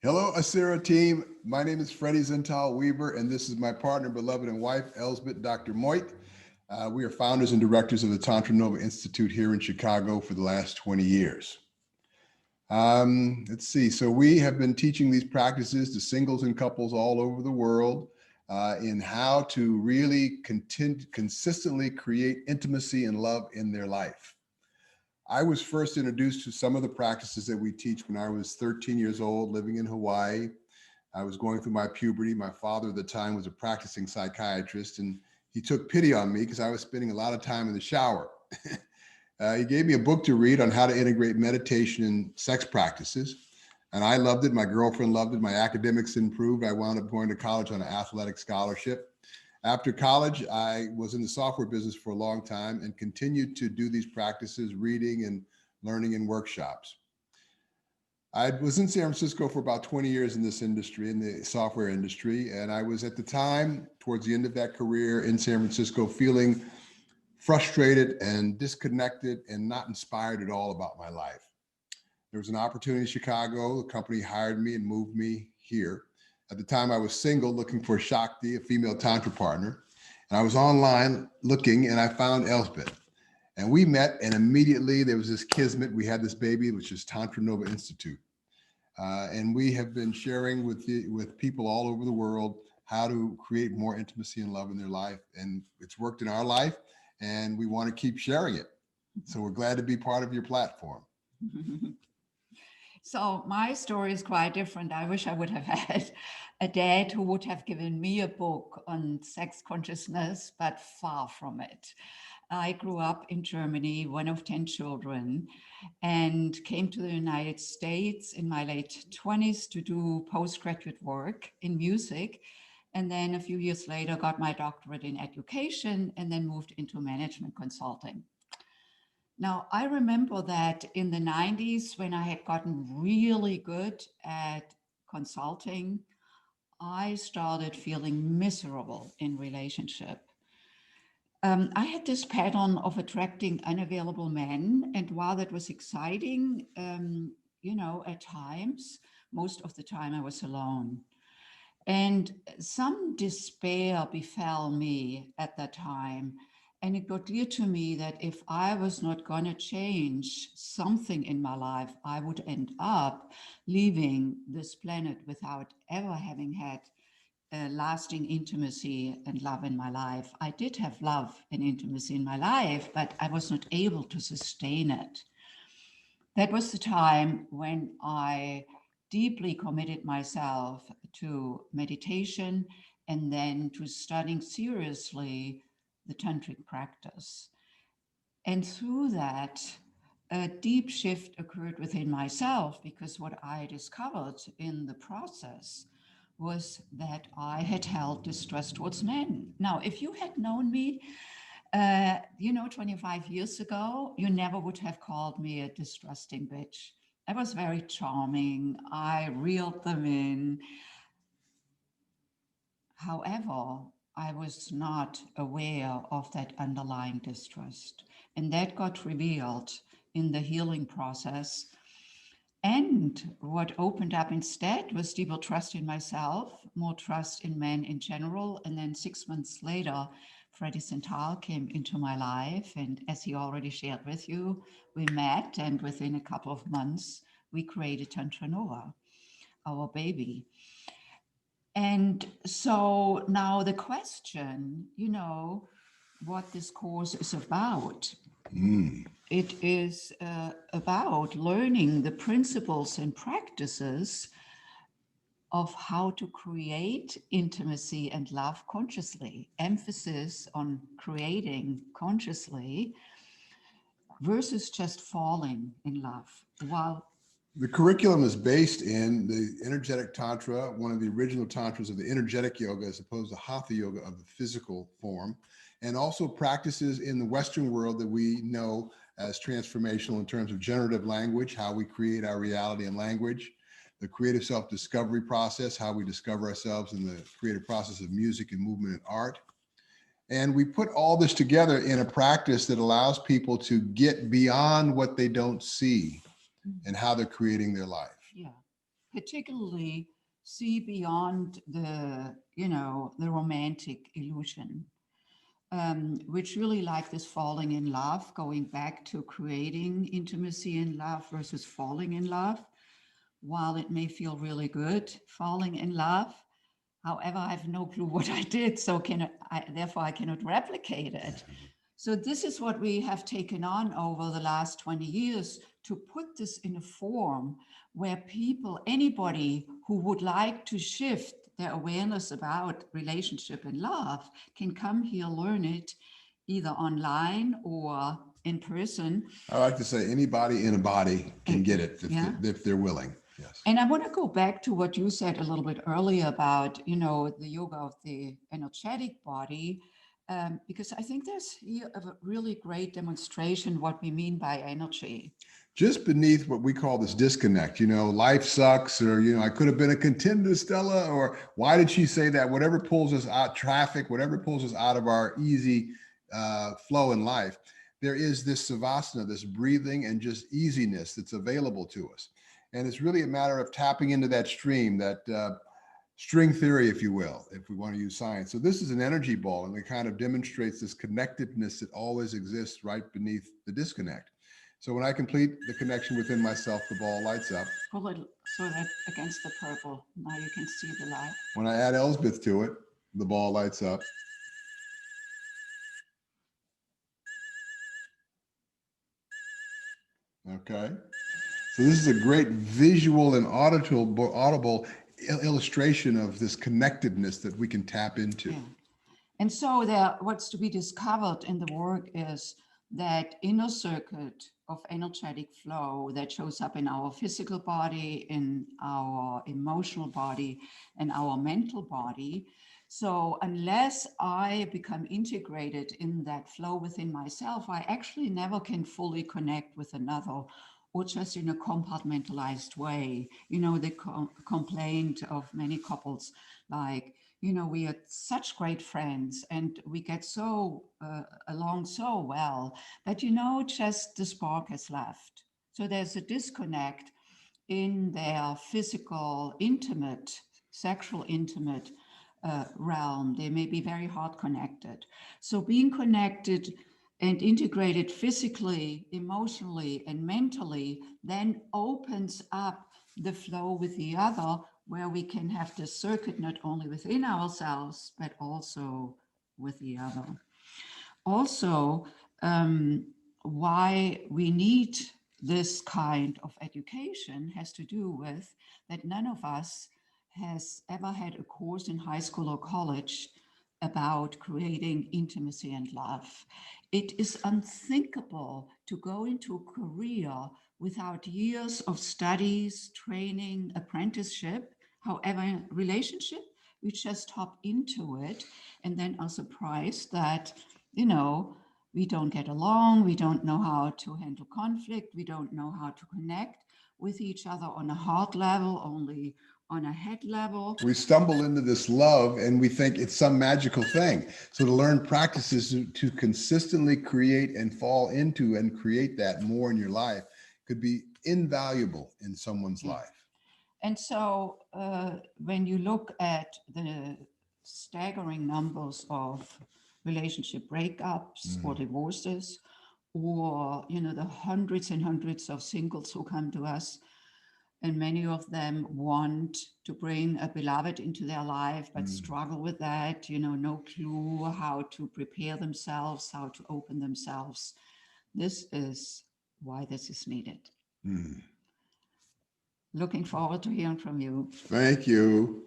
Hello, Asira team. My name is Freddie Zental Weaver, and this is my partner, beloved, and wife, Elsbeth Dr. Moit. We are founders and directors of the Tantra Nova Institute here in Chicago for the last 20 years. Let's see. So we have been teaching these practices to singles and couples all over the world in how to really consistently create intimacy and love in their life. I was first introduced to some of the practices that we teach when I was 13 years old, living in Hawaii. I was going through my puberty. My father at the time was a practicing psychiatrist, and he took pity on me because I was spending a lot of time in the shower. He gave me a book to read on how to integrate meditation and sex practices. And I loved it. My girlfriend loved it. My academics improved. I wound up going to college on an athletic scholarship. After college, I was in the software business for a long time and continued to do these practices, reading and learning in workshops. I was in San Francisco for about 20 years in this industry, in the software industry. And I was at the time, towards the end of that career in San Francisco, feeling frustrated and disconnected and not inspired at all about my life. There was an opportunity in Chicago. The company hired me and moved me here. At the time, I was single, looking for a Shakti, a female Tantra partner. And I was online looking, and I found Elspeth. And we met, and immediately there was this kismet. We had this baby, which is Tantra Nova Institute. And we have been sharing with people all over the world how to create more intimacy and love in their life. And it's worked in our life, and we want to keep sharing it. So we're glad to be part of your platform. So my story is quite different. I wish I would have had a dad who would have given me a book on sex consciousness, but far from it. I grew up in Germany, one of 10 children, and came to the United States in my late 20s to do postgraduate work in music. And then a few years later, got my doctorate in education and then moved into management consulting. Now, I remember that in the 90s, when I had gotten really good at consulting, I started feeling miserable in relationship. I had this pattern of attracting unavailable men, and while that was exciting, at times, most of the time I was alone. And some despair befell me at that time. And it got clear to me that if I was not going to change something in my life, I would end up leaving this planet without ever having had lasting intimacy and love in my life. I did have love and intimacy in my life, but I was not able to sustain it. That was the time when I deeply committed myself to meditation and then to studying seriously the tantric practice. And through that, a deep shift occurred within myself because what I discovered in the process was that I had held distrust towards men. Now, if you had known me 25 years ago, you never would have called me a distrusting bitch. I was very charming. I reeled them in. However, I was not aware of that underlying distrust. And that got revealed in the healing process. And what opened up instead was deeper trust in myself, more trust in men in general. And then 6 months later, Freddie Central came into my life. And as he already shared with you, we met. And within a couple of months, we created Tantra Nova, our baby. And so now the question, what this course is about. It is about learning the principles and practices of how to create intimacy and love consciously, emphasis on creating consciously versus just falling in love. While The curriculum is based in the energetic tantra, one of the original tantras of the energetic yoga, as opposed to hatha yoga of the physical form, and also practices in the Western world that we know as transformational in terms of generative language, how we create our reality in language, the creative self-discovery process, how we discover ourselves in the creative process of music and movement and art. And we put all this together in a practice that allows people to get beyond what they don't see and how they're creating their life. yeah. particularly see beyond the, the romantic illusion, which really like this falling in love, going back to creating intimacy in love versus falling in love. While it may feel really good falling in love, however, I have no clue what I did, so therefore I cannot replicate it. So this is what we have taken on over the last 20 years, to put this in a form where people, anybody who would like to shift their awareness about relationship and love, can come here, learn it either online or in person. I like to say anybody in a body can get it if they're willing. Yes. And I want to go back to what you said a little bit earlier about, the yoga of the energetic body, because I think there's here a really great demonstration what we mean by energy. Just beneath what we call this disconnect, life sucks, or, I could have been a contender, Stella, or why did she say that? Whatever pulls us out, traffic, whatever pulls us out of our easy flow in life, there is this savasana, this breathing and just easiness that's available to us. And it's really a matter of tapping into that stream, that string theory, if you will, if we want to use science. So this is an energy ball, and it kind of demonstrates this connectedness that always exists right beneath the disconnect. So when I complete the connection within myself, the ball lights up. Pull it so that against the purple. Now you can see the light. When I add Elsbeth to it, the ball lights up. Okay. So this is a great visual and audible illustration of this connectedness that we can tap into. Yeah. And so what's to be discovered in the work is that inner circuit of energetic flow that shows up in our physical body, in our emotional body, and our mental body. So unless I become integrated in that flow within myself, I actually never can fully connect with another, or just in a compartmentalized way. The complaint of many couples, like, we are such great friends and we get so along so well, but just the spark has left. So there's a disconnect in their physical, intimate, sexual, intimate realm. They may be very hard connected. So being connected and integrated physically, emotionally, and mentally then opens up the flow with the other, where we can have the circuit not only within ourselves, but also with the other. Also, why we need this kind of education has to do with that none of us has ever had a course in high school or college about creating intimacy and love. It is unthinkable to go into a career without years of studies, training, apprenticeship. However, relationship, we just hop into it and then are surprised that, we don't get along, we don't know how to handle conflict, we don't know how to connect with each other on a heart level, only on a head level. We stumble into this love and we think it's some magical thing. So to learn practices to consistently create and fall into and create that more in your life could be invaluable in someone's life. And so when you look at the staggering numbers of relationship breakups or divorces, or, the hundreds and hundreds of singles who come to us, and many of them want to bring a beloved into their life, but struggle with that, no clue how to prepare themselves, how to open themselves. This is why this is needed. Looking forward to hearing from you. Thank you.